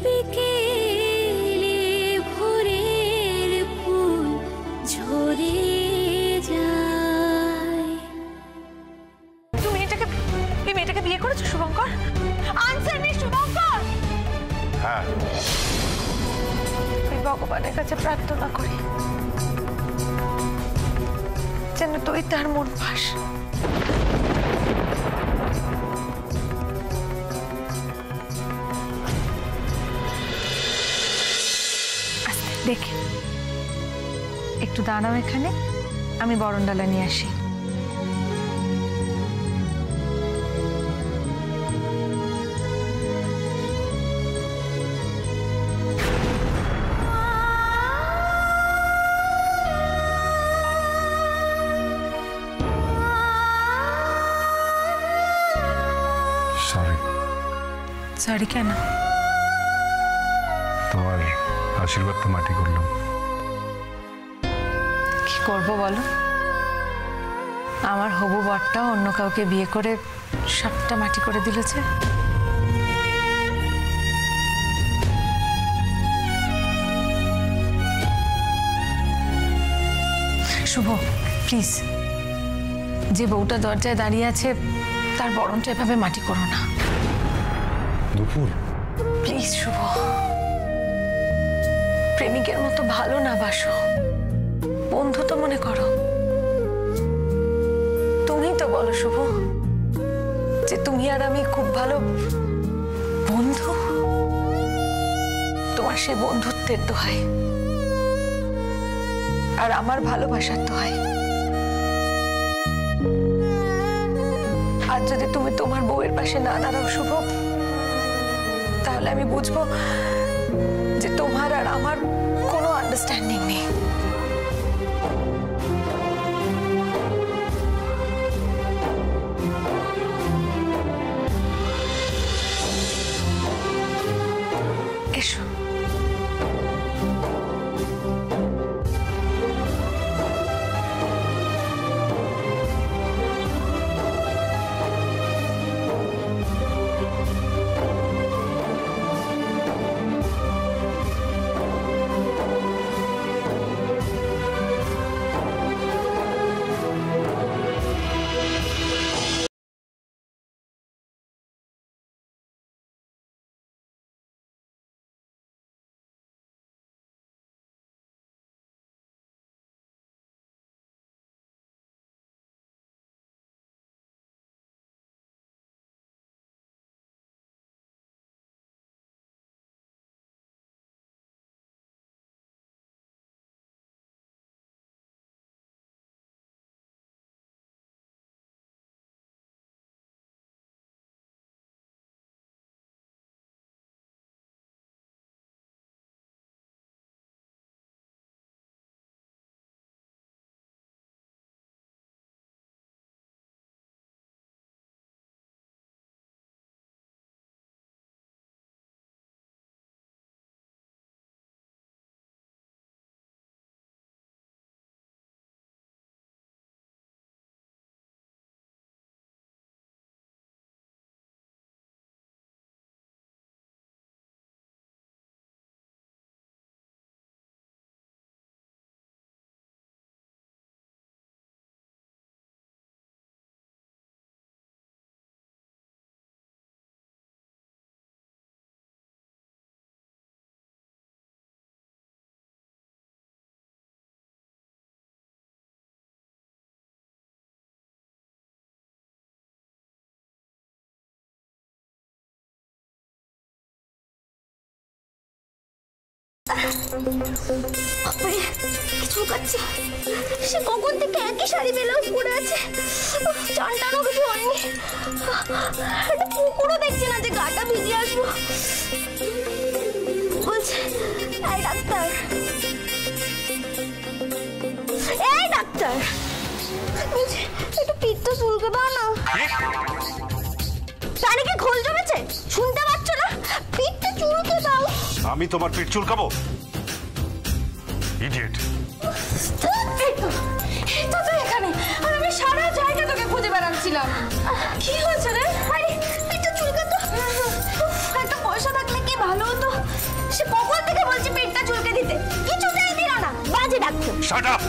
বিকেলে ভোরের ফুল ঝরে যায়। তুমি মেয়েটাকে বিয়ে করেছো শুভঙ্কর? Answer me Shubhankar. হ্যাঁ, আমি ভগবানের কাছে প্রার্থনা করি যেন তুই তার মন পাস। দেখে একটু দাঁড়াও এখানে, আমি বরণডালা নিয়ে আসি। সরি কেন? তোমার আশীর্বাদ তো মাটি করলাম। কি করবো বলো, আমার হবু বরটাও অন্য কাউকে বিয়ে করে সবটা মাটি করে দিলেছে। শুভ, প্লিজ, যে বউটা দরজায় দাঁড়িয়ে আছে তার বরণটা এভাবে মাটি করো না। দুপুর, প্লিজ শুভ, প্রেমিকের মতো ভালো না বাসো, বন্ধু তো মনে করো। তুমি তো বলো শুভ যে তুমি আর আমি খুব ভালো বন্ধু। তোমার সে বন্ধুত্বের দোহাই আর আমার ভালোবাসার দোহাই। আর যদি তুমি তোমার বউয়ের পাশে না দাঁড়াও শুভ, তাহলে আমি বুঝবো যে তোমার আর আমার কোনো আন্ডারস্ট্যান্ডিং নেই। এসো। কিছু কাচ্ছে সে কখন থেকে একই শাড়ি ব্লাউজ পরে আছে, চানটারও কিছু হয়নি। একটা পুকুরও দেখছে না যে গাটা ভিজে আসবো। বলছে এই ডাক্তার, এই ডাক্তার, বলছে একটু পিঠটা চুলকে দাও না। তার কি খোল জমেছে? শুনতে পাচ্ছ না? পিঠটা চুলকে দাও। আমি তোমার পিঠ চুলকাবো? ইডিয়েট। এখানে আর আমি সারা জায়গা তোকে খুঁজে বেড়াচ্ছিলাম। কি হয়েছে রে? আরে পিঠটা চুলকে তো। একটা পয়সা থাকলে কি ভালো হতো। Shut up.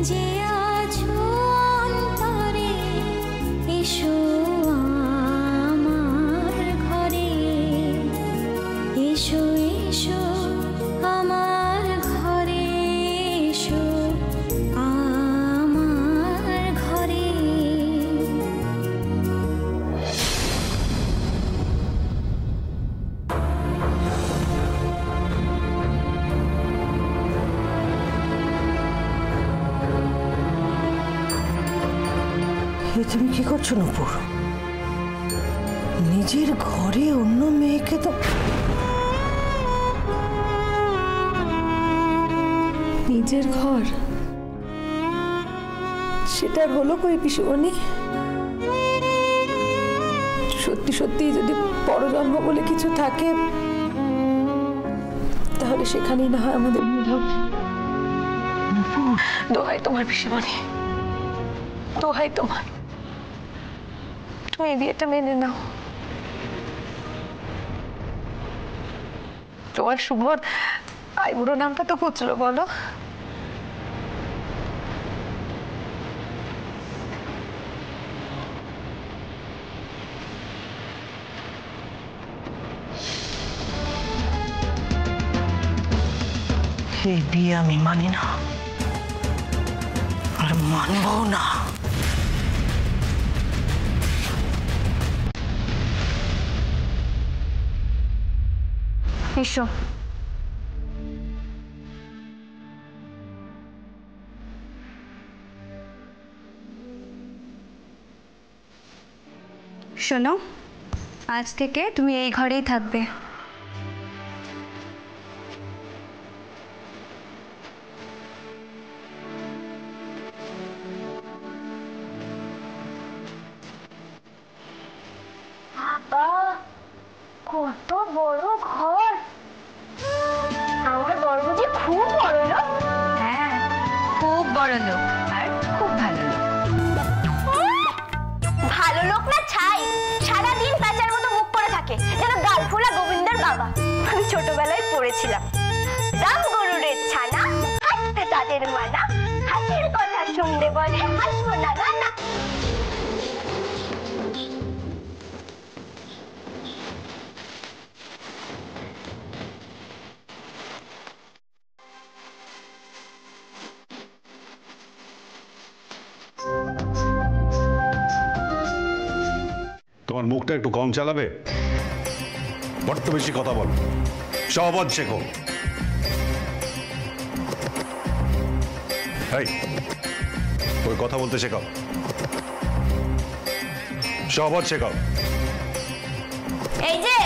যে আছো অন্তরে এ তুমি কি করছো নূপুর? নিজের ঘরে অন্য মেয়েকে তো নিজের ঘর সেটার হলো কই পিসিমণি? সত্যি সত্যি যদি পরজন্ম বলে কিছু থাকে তাহলে সেখানেই না হয় আমাদের মিলন। দোহাই তোমার পিসিমণি, দোহাই তোমার, তুমি এই বিয়েটা মেনে নাও। তোমার শুভর আইবুড়ো নামটা তো খুঁজলো বলো। এই বিয়ে আমি মানি না, আর মানবো না। এসো। শোনো, আজ থেকে তুমি এই ঘরেই থাকবে। কত বড় ঘর! আমার বড় বুঝি খুব বড় লোক। হ্যাঁ, খুব বড় লোক আর খুব ভালো লোক। ভালো লোক না ছাই, সারাদিন প্যাঁচার মতো মুখ করে থাকে, যেন গালফোলা গোবিন্দের বাবা। আমি ছোটবেলায় পড়েছিলাম, রাম গরুরের ছানা, হাসতে তাদের মানা, হাসির কথা শুনতে বলে হাসবো না না। তোমার মুখটা একটু কম চালাবে, বড্ড বেশি কথা বল, সহবত শেখো। এই, ওই কথা বলতে শেখাও, সহবত শেখাও। এই যে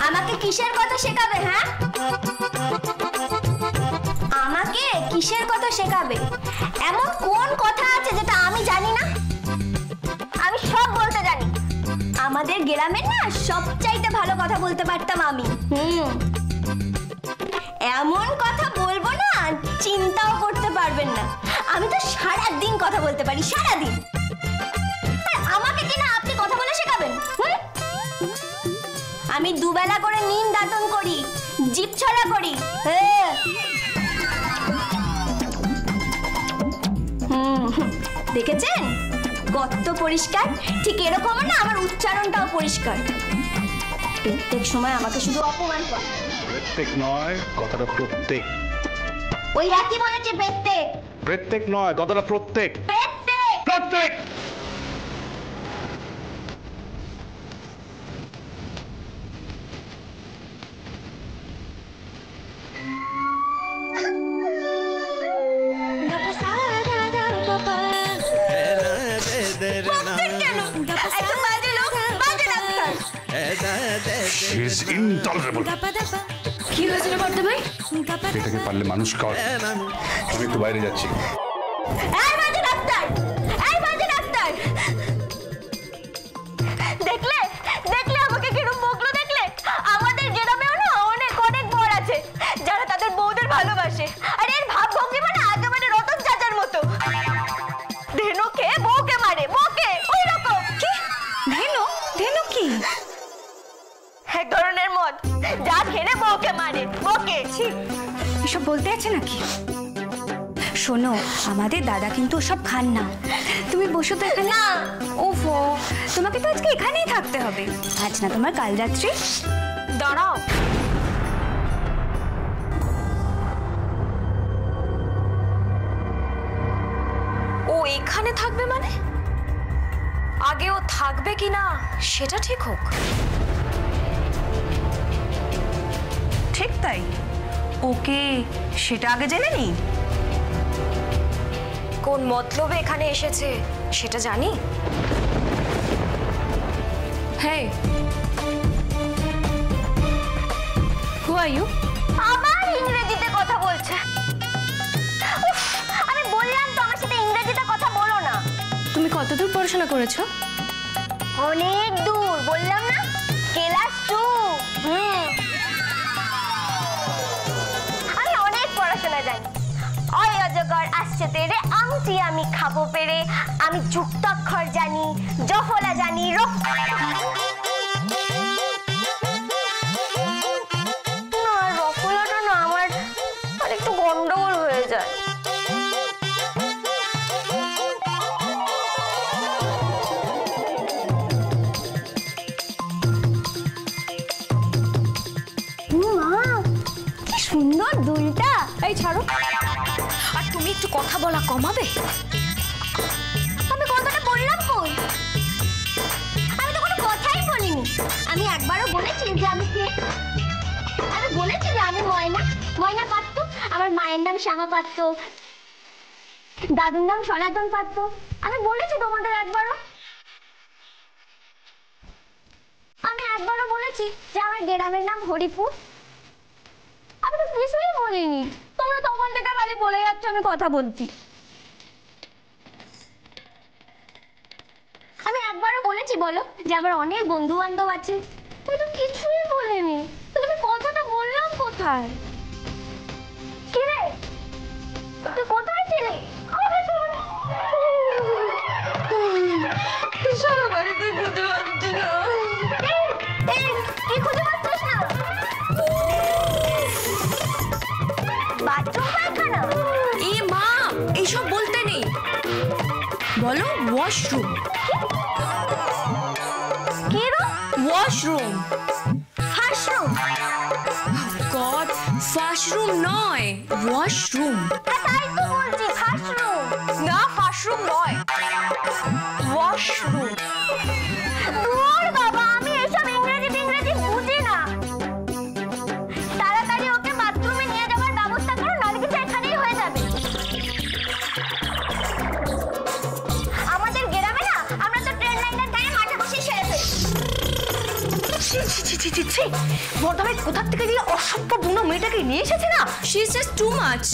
আমাকে কিসের কথা শেখাবে? হ্যাঁ, আমাকে কিসের কথা শেখাবে? এমন কোন কথা আছে যেটা আমি জানি না? আমি সব বলতে জানি। আমাদের গ্রামের না সবচাইতে ভালো কথা বলতে পারতাম আমি। এমন কথা বলবো না চিন্তাও করতে পারবেন না। আমি তো সারাদিন কথা বলতে পারি, সারাদিন। আমাকে কিনা আপনি কথা বলে শেখাবেন? আমি দুবেলা করে নিম দাঁতন করি, জিভ ছড়া করি। দেখেছেন কত পরিষ্কার? ঠিক এরকম না আমার উচ্চারণটাও পরিষ্কার। প্রত্যেক সময় আমাকে শুধু অপমান করে। প্রত্যেক নয়, কথাটা প্রত্যেক। ওই একই বলেছে প্রত্যেক। প্রত্যেক নয়, কথাটা প্রত্যেক। প্রত্যেক প্রত্যেক। কি হয়েছিল বড় ভাই? এটাকে পারলে মানুষ কর। আমি একটু বাইরে যাচ্ছি। দেখলে দেখলে আমাকে কিরকম বকলো? দেখলে আমাদের গ্রামেও না অনেক অনেক বর আছে যারা তাদের বউদের ভালোবাসে। আর এর ভাব ভঙ্গি মানে একেবারে রতন চাচার মতো। ধেনু খেয়ে বউকে মারে, বউকে ওই রকম। কি ধেনু? ধেনু কি? এক ধরনের মদ, যা খেলে বউকে মারে, বউকে। এসব বলতে আছে নাকি? শোনো, আমাদের দাদা কিন্তু ওসব খান না। তুমি বসো তো এখানে। না, ওফো, তোমাকে তো আজকে এখানেই থাকতে হবে। আজ না তোমার কাল রাত্রি। দাঁড়াও। ও এখানে থাকবে মানে? আগে ও থাকবে কিনা সেটা ঠিক হোক। ঠিক তাই, ওকে সেটা আগে জেনে নি। কোন মতলবে এখানে এসেছে সেটা জানি। Hey, who are you? আবার ইংরেজিতে কথা বলছে। উফ, আমি বললাম তো আমার সাথে ইংরেজিতে কথা বলো না। তুমি কতদূর পড়াশোনা করেছো? অনেক দূর, বললাম না, ক্লাস 2। আমি অনেক পড়াশোনা জানি। অয় অজগর আসছে তেরে, আংটি আমি খাবো পেরে, আমি যুক্তাক্ষর জানি, জফলা জানি, রফলাটা না আমার আর একটু গন্ডগোল হয়ে যায়। কি সুন্দর দুলটা। এই ছাড়ো। আর তুমি একটু কথা বলা কমাবে? আমি কথাটা বললাম কই? আমি তো কোনো কথাই বলিনি। আমি একবারও বলেছি যে আমি কে? আমি বলেছি যে আমি ময়না, ময়না পাত্র। আমার মায়ের নাম শ্যামা পাত্র, দাদুর নাম সনাতন পাত্র। আমি বলেছি তোমাদের একবারও? আমি একবারও বলেছি যে আমার গ্রামের নাম হরিপুর? আমি তো কিছুই বলিনি। তোমরা তখন থেকে খালি বলে যাচ্ছ আমি কথা বলছি। আমি একবারও বলেছি বলো যে আমার অনেক বন্ধু বান্ধব আছে? তুমি তো কিছুই বলেনি। তুমি কথাটা বললাম কোথায়? কি রে, তুই কোথায় ছিলি? সারা বাড়িতে খুঁজে পাচ্ছি না। কি খুঁজে পাচ্ছিস না? বাথরুম পায়খানা? এ মা, এইসব বলতে নেই, বলো ওয়াশরুম। কি রো? ওয়াশরুম। ফাশরুম? গড, ফাশরুম নয়, ওয়াশরুম। তাই তো বলছি, ফাশরুম না, ফাশরুম নয়, ওয়াশরুম। দূর বাবা, আমি এসব ইংরেজি বুঝি না। তাড়াতাড়ি ওকে বাথরুমে নিয়ে যাওয়ার ব্যবস্থা করো, নাহলে কিছু এখানেই হয়ে যাবে। আমাদের গ্রামে না, আমরা তো ট্রেন লাইনের গায়ে মাঠে বসে সেরে ফেলি। বর্তমানে কোথা থেকে দিয়ে অসভ্য বুনো মেয়েটাকে নিয়ে এসেছে না? She is just too much.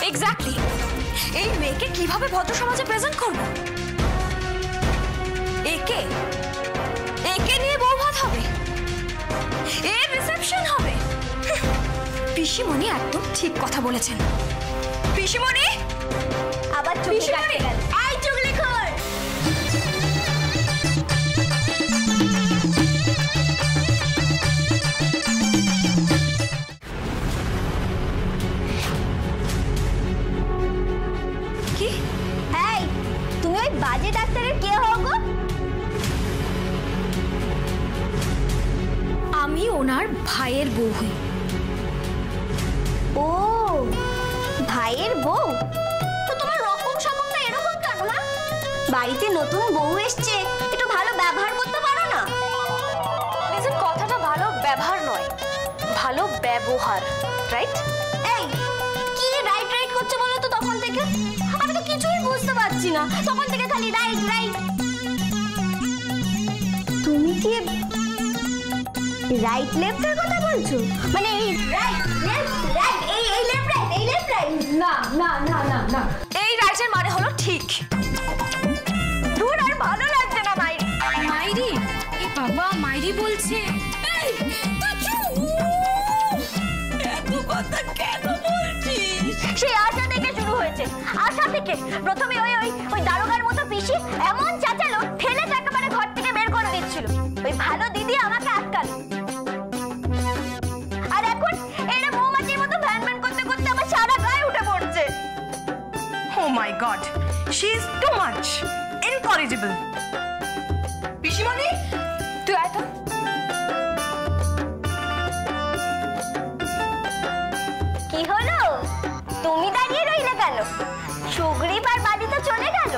Exactly. এই মেয়েকে কিভাবে ভদ্র সমাজে প্রেজেন্ট করব? একে নিয়ে বউ ভাত হবে, এর রিসেপশন হবে। পিসিমণি একদম ঠিক কথা বলেছেন। পিসিমণি আবার চুগলি কাটতে গেল। এই চুগলিখোর! কি? এই, তুমি ওই বাজে ডাক্তারের কে হও গো? আমি ওনার ভাইয়ের বউ হই। ও, ভাইয়ের বউ? তো তোমার রকম সকমটা এরকম কেন না? বাড়িতে নতুন বউ এসছে, একটু ভালো ব্যবহার করতে পারো না? লিসেন, কথাটা ভালো ব্যবহার নয়, ভালো ব্যবহার, রাইট? এই, কি রাইট করছো বলো তো তখন থেকে? আমি তো কিছুই বুঝতে পারছি না, তখন থেকে খালি রাইট। তুমি কি রাইট লেফটের কথা বলছো? মানে এই রাইট এই লেফট রাইট? না। এই রাইটের মানে হলো ঠিক। দূর, আর ভালো লাগছে না মাইরি। মাইরি? এ বাবা, মাইরি বলছে। এত কথা কেন বলছিস? সেই আশা থেকে শুরু হয়েছে, আশা থেকে। প্রথমে ওই দারোগার মতো পিসি এমন চাচালো, ঠেলে একেবারে ঘর থেকে বের করে দিচ্ছিল। ওই ভালো দিদি আমাকে আটকালো। আর এখন এরা মৌমাছির মতো ভ্যান করতে করতে আমার সারা গায়ে উঠে পড়ছে। Oh my God, she is too much incorrigible. পিসিমণি, তুই আয় তো। কি হলো? তুমি দাঁড়িয়ে রইলে কেন? সুগ্রীব আর বাদি তো চলে গেল।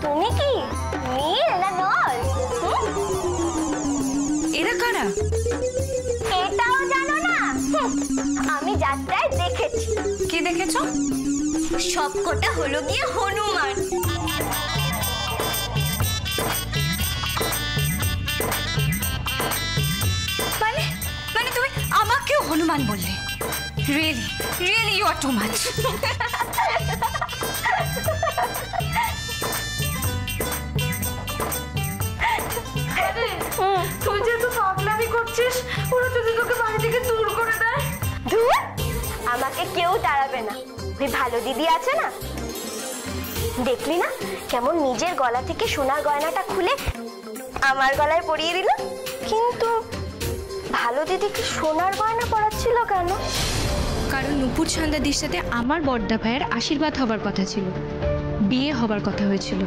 তুমি কি নীল না নল? এরা কারা? এটাও জানো না? আমি যাত্রায় দেখেছি। কি দেখেছো? সবকটা হলো গিয়ে হনুমান। মানে মানে তুমি আমাকেও হনুমান বললে? Really really you are too much. তুই যেহেতু পাগলামি করছিস, ওরা যদি তোকে বাড়ি থেকে দূর করে দেয়। ধুর, আমাকে কেউ তাড়াবে না। ওই ভালো দিদি আছে না, দেখলি না কেমন নিজের গলা থেকে সোনার গয়নাটা খুলে আমার গলায় পরিয়ে দিল। কিন্তু ভালো দিদি কি সোনার গয়না পরাচ্ছিল কেন? কারণ নুপুর ছান্দাদির সাথে আমার বড়দা ভাইয়ের আশীর্বাদ হবার কথা ছিল, বিয়ে হবার কথা হয়েছিল।